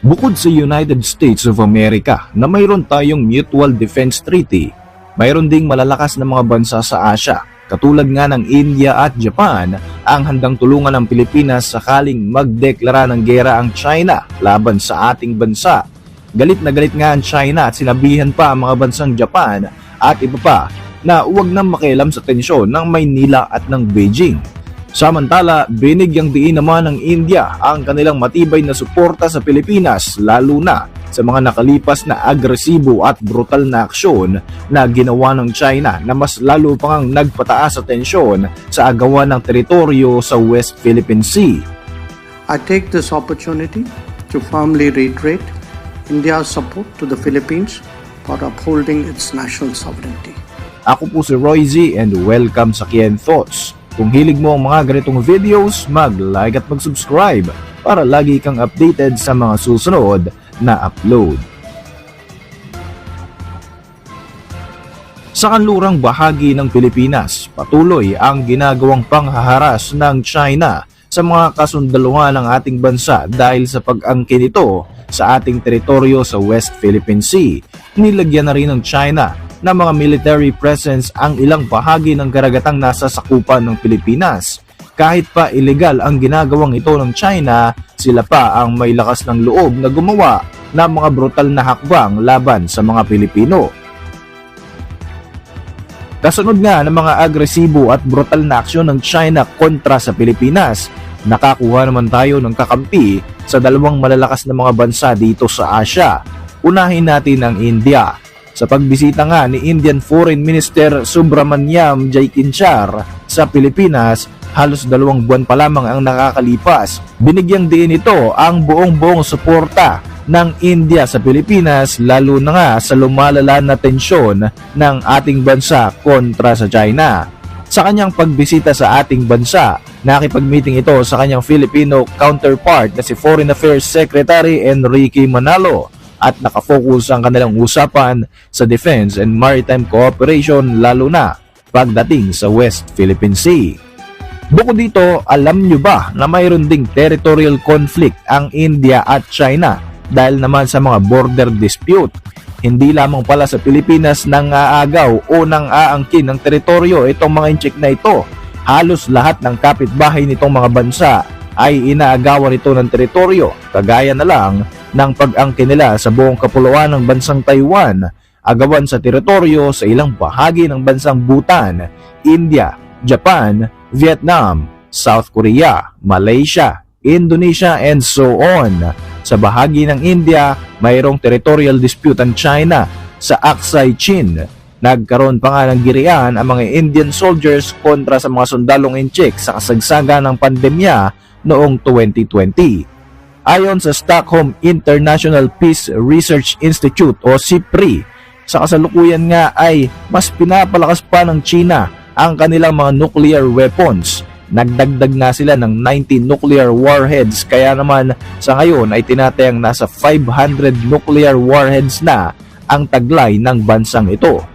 Bukod sa United States of America na mayroon tayong Mutual Defense Treaty, mayroon ding malalakas na mga bansa sa Asia, katulad nga ng India at Japan, ang handang tulungan ng Pilipinas sakaling magdeklara ng giyera ang China laban sa ating bansa. Galit na galit nga ang China at sinabihan pa ang mga bansang Japan at iba pa na huwag nang makialam sa tensyon ng Maynila at ng Beijing. Samantala, binigyang diin naman ng India ang kanilang matibay na suporta sa Pilipinas, lalo na sa mga nakalipas na agresibo at brutal na aksyon na ginawa ng China na mas lalo pang nagpataas sa tensyon sa agawan ng teritoryo sa West Philippine Sea. I take this opportunity to firmly reiterate India's support to the Philippines for upholding its national sovereignty. Ako po si Roy Z and welcome sa Kien Thoughts. Kung hilig mo ang mga ganitong videos, mag-like at mag-subscribe para lagi kang updated sa mga susunod na upload. Sa kanlurang bahagi ng Pilipinas, patuloy ang ginagawang panghaharas ng China sa mga kasundaluhan ng ating bansa dahil sa pag-angkin nito sa ating teritoryo sa West Philippine Sea. Nilagyan na rin ng China na mga military presence ang ilang bahagi ng karagatang nasa sakupan ng Pilipinas. Kahit pa ilegal ang ginagawang ito ng China, sila pa ang may lakas ng loob na gumawa ng mga brutal na hakbang laban sa mga Pilipino. Kasunod nga ng mga agresibo at brutal na aksyon ng China kontra sa Pilipinas, nakakuha naman tayo ng kakampi sa dalawang malalakas na mga bansa dito sa Asia. Unahin natin ang India. Sa pagbisita nga ni Indian Foreign Minister Subramanyam Jaishankar sa Pilipinas, halos 2 buwan pa lamang ang nakakalipas. Binigyang diin ito ang buong suporta ng India sa Pilipinas, lalo na nga sa lumalala na tensyon ng ating bansa kontra sa China. Sa kanyang pagbisita sa ating bansa, nakipag-meeting ito sa kanyang Filipino counterpart na si Foreign Affairs Secretary Enrique Manalo, at nakafocus ang kanilang usapan sa defense and maritime cooperation, lalo na pagdating sa West Philippine Sea. Bukod dito, alam nyo ba na mayroon ding territorial conflict ang India at China dahil naman sa mga border dispute? Hindi lamang pala sa Pilipinas nang aagaw o nang aangkin ng teritoryo itong mga inchik na ito. Halos lahat ng kapitbahay nitong mga bansa ay inaagawan ito ng teritoryo, kagaya na lang ng pag-angkin nila sa buong kapuluan ng bansang Taiwan, agawan sa teritoryo sa ilang bahagi ng bansang Bhutan, India, Japan, Vietnam, South Korea, Malaysia, Indonesia, and so on. Sa bahagi ng India, mayroong territorial dispute ang China sa Aksai Chin. Nagkaroon pa nga ng girian ang mga Indian soldiers kontra sa mga sundalong inchik sa kasagsagan ng pandemya noong 2020. Ayon sa Stockholm International Peace Research Institute o SIPRI, sa kasalukuyan nga ay mas pinapalakas pa ng China ang kanilang mga nuclear weapons. Nagdagdag na sila ng 90 nuclear warheads, kaya naman sa ngayon ay tinatayang nasa 500 nuclear warheads na ang taglay ng bansang ito.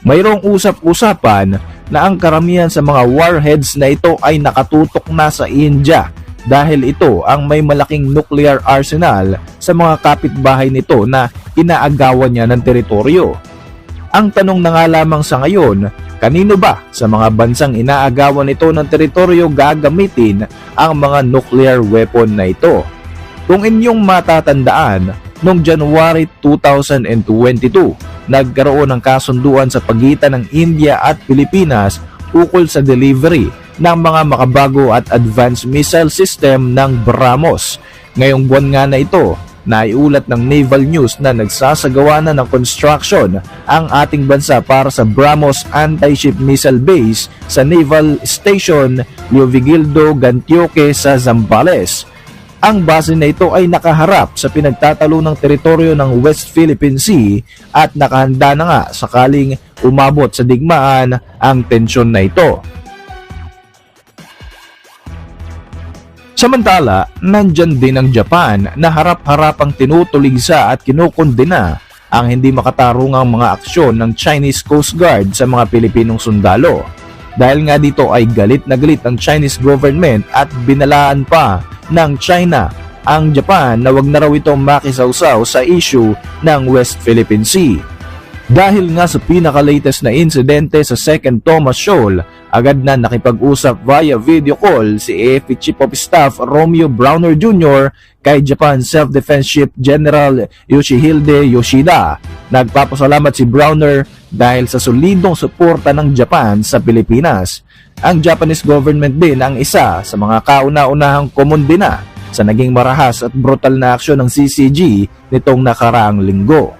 Mayroong usap-usapan na ang karamihan sa mga warheads na ito ay nakatutok na sa India, dahil ito ang may malaking nuclear arsenal sa mga kapitbahay nito na inaagawan niya ng teritoryo. Ang tanong na nga lamang sa ngayon, kanino ba sa mga bansang inaagawan nito ng teritoryo gagamitin ang mga nuclear weapon na ito? Kung inyong matatandaan, noong January 2022, nagkaroon ng kasunduan sa pagitan ng India at Pilipinas ukol sa delivery ng mga makabago at advanced missile system ng BrahMos. Ngayong buwan nga na ito, naiulat ng Naval News na nagsasagawa na ng construction ang ating bansa para sa BrahMos anti-ship missile base sa Naval Station Leovigildo Gantioque sa Zambales. Ang base na ito ay nakaharap sa pinagtatalo ng teritoryo ng West Philippine Sea at nakahanda na nga sakaling umabot sa digmaan ang tensyon na ito. Samantala, nandyan din ang Japan na harap-harapang tinutuligsa at kinukondena ang hindi makatarungang mga aksyon ng Chinese Coast Guard sa mga Pilipinong sundalo. Dahil nga dito ay galit na galit ang Chinese government at binalaan pa ng China ang Japan na wag na raw itong makisawsaw sa issue ng West Philippine Sea. Dahil nga sa pinaka-latest na insidente sa Second Thomas Shoal, agad na nakipag-usap via video call si AFP Chief of Staff Romeo Browner Jr. kay Japan Self-Defense Ship General Yoshihide Yoshida. Nagpapasalamat si Browner dahil sa solidong suporta ng Japan sa Pilipinas. Ang Japanese government din ang isa sa mga kauna-unahang komondena sa naging marahas at brutal na aksyon ng CCG nitong nakaraang linggo.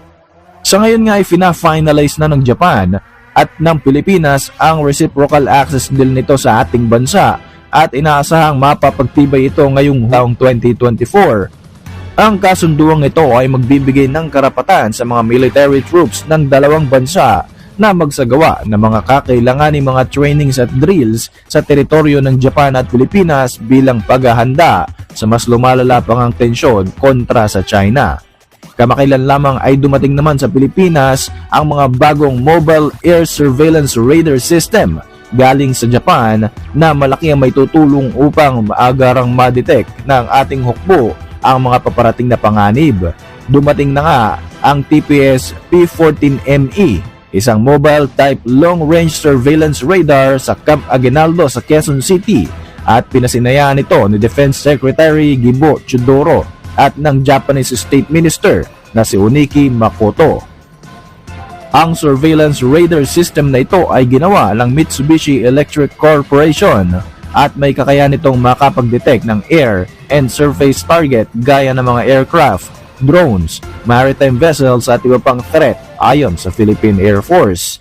Sa ngayon nga ay fina-finalize na ng Japan at ng Pilipinas ang reciprocal access deal nito sa ating bansa at inaasahang mapapagtibay ito ngayong taong 2024. Ang kasunduang ito ay magbibigay ng karapatan sa mga military troops ng dalawang bansa na magsagawa ng mga kakailanganing mga trainings at drills sa teritoryo ng Japan at Pilipinas bilang paghahanda sa mas lumalala pang ang tensyon kontra sa China. Kamakailan lamang ay dumating naman sa Pilipinas ang mga bagong Mobile Air Surveillance Radar System galing sa Japan na malaki ang may tutulong upang maagarang ma-detect ng ating hukbo ang mga paparating na panganib. Dumating na nga ang TPS P14ME, isang mobile type long-range surveillance radar sa Camp Aguinaldo sa Quezon City at pinasinayaan ito ni Defense Secretary Gibo Chudoro at ng Japanese State Minister na si Uniki Makoto. Ang surveillance radar system na ito ay ginawa ng Mitsubishi Electric Corporation at may kakayahan itong makapag-detect ng air and surface target gaya ng mga aircraft, drones, maritime vessels at iba pang threat ayon sa Philippine Air Force.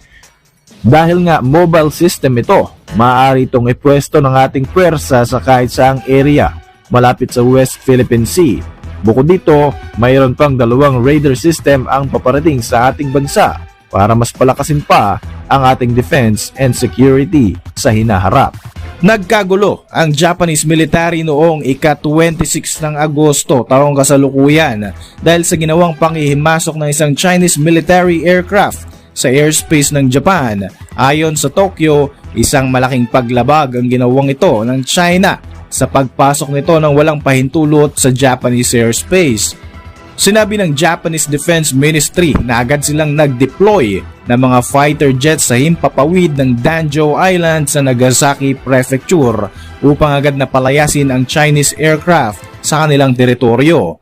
Dahil nga mobile system ito, maaari itong ipwesto ng ating pwersa sa kahit saang area malapit sa West Philippine Sea. Bukod dito, mayroon pang dalawang radar system ang paparating sa ating bansa para mas palakasin pa ang ating defense and security sa hinaharap. Nagkagulo ang Japanese military noong ika-26 ng Agosto taong kasalukuyan dahil sa ginawang panghihimasok ng isang Chinese military aircraft sa airspace ng Japan. Ayon sa Tokyo, isang malaking paglabag ang ginawang ito ng China sa pagpasok nito ng walang pahintulot sa Japanese airspace. Sinabi ng Japanese Defense Ministry na agad silang nag-deploy ng mga fighter jets sa himpapawid ng Danjo Island sa Nagasaki Prefecture upang agad na palayasin ang Chinese aircraft sa kanilang teritoryo.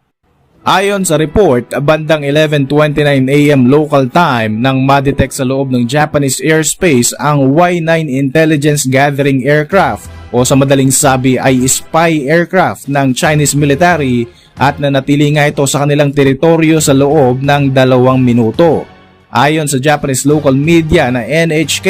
Ayon sa report, bandang 11:29 AM local time nang ma-detect sa loob ng Japanese airspace ang Y-9 Intelligence Gathering Aircraft o sa madaling sabi ay spy aircraft ng Chinese military at nanatili nga ito sa kanilang teritoryo sa loob ng 2 minuto. Ayon sa Japanese local media na NHK,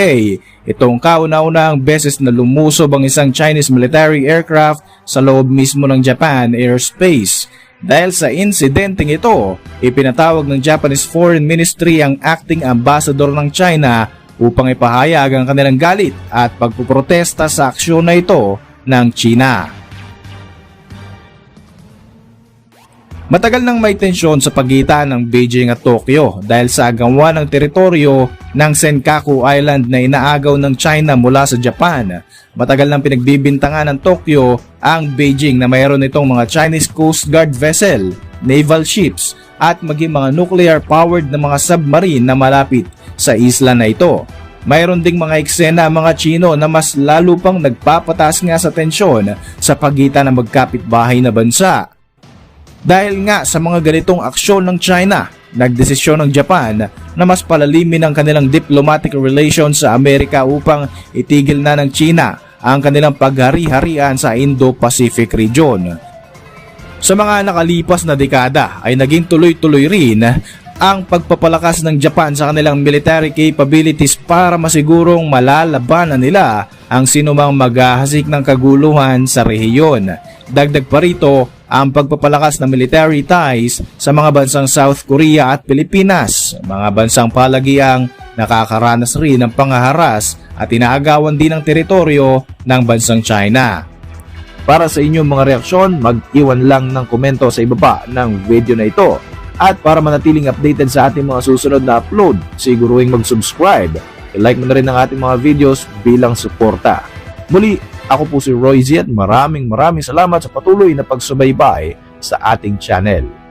itong kauna-unahang beses na lumusob ang isang Chinese military aircraft sa loob mismo ng Japan airspace. Dahil sa insidenteng ito, ipinatawag ng Japanese Foreign Ministry ang acting ambassador ng China upang ipahayag ang kanilang galit at pagpuprotesta sa aksyon na ito ng China. Matagal nang may tensyon sa pagitan ng Beijing at Tokyo dahil sa agawan ng teritoryo ng Senkaku Island na inaagaw ng China mula sa Japan. Matagal nang pinagbibintangan ng Tokyo ang Beijing na mayroon itong mga Chinese Coast Guard vessel, naval ships at maging mga nuclear-powered na mga submarine na malapit sa isla na ito. Mayroon ding mga eksena ang mga Chino na mas lalo pang nagpapataas nga sa tensyon sa pagitan ng magkapitbahay na bansa. Dahil nga sa mga ganitong aksyon ng China, nagdesisyon ng Japan na mas palalimin ang kanilang diplomatic relations sa Amerika upang itigil na ng China ang kanilang paghari-harian sa Indo-Pacific region. Sa mga nakalipas na dekada ay naging tuloy-tuloy rin ang pagpapalakas ng Japan sa kanilang military capabilities para masigurong malalabanan nila ang sinumang maghahasik ng kaguluhan sa rehiyon. Dagdag pa rito ang pagpapalakas ng military ties sa mga bansang South Korea at Pilipinas, mga bansang palagiang nakakaranas rin ng panghaharas at inaagawan din ng teritoryo ng bansang China. Para sa inyong mga reaksyon, mag-iwan lang ng komento sa ibaba ng video na ito. At para manatiling updated sa ating mga susunod na upload, siguruhin mag-subscribe. I-like mo na rin ang ating mga videos bilang suporta. Muli, ako po si Roy Z at maraming salamat sa patuloy na pagsubaybay sa ating channel.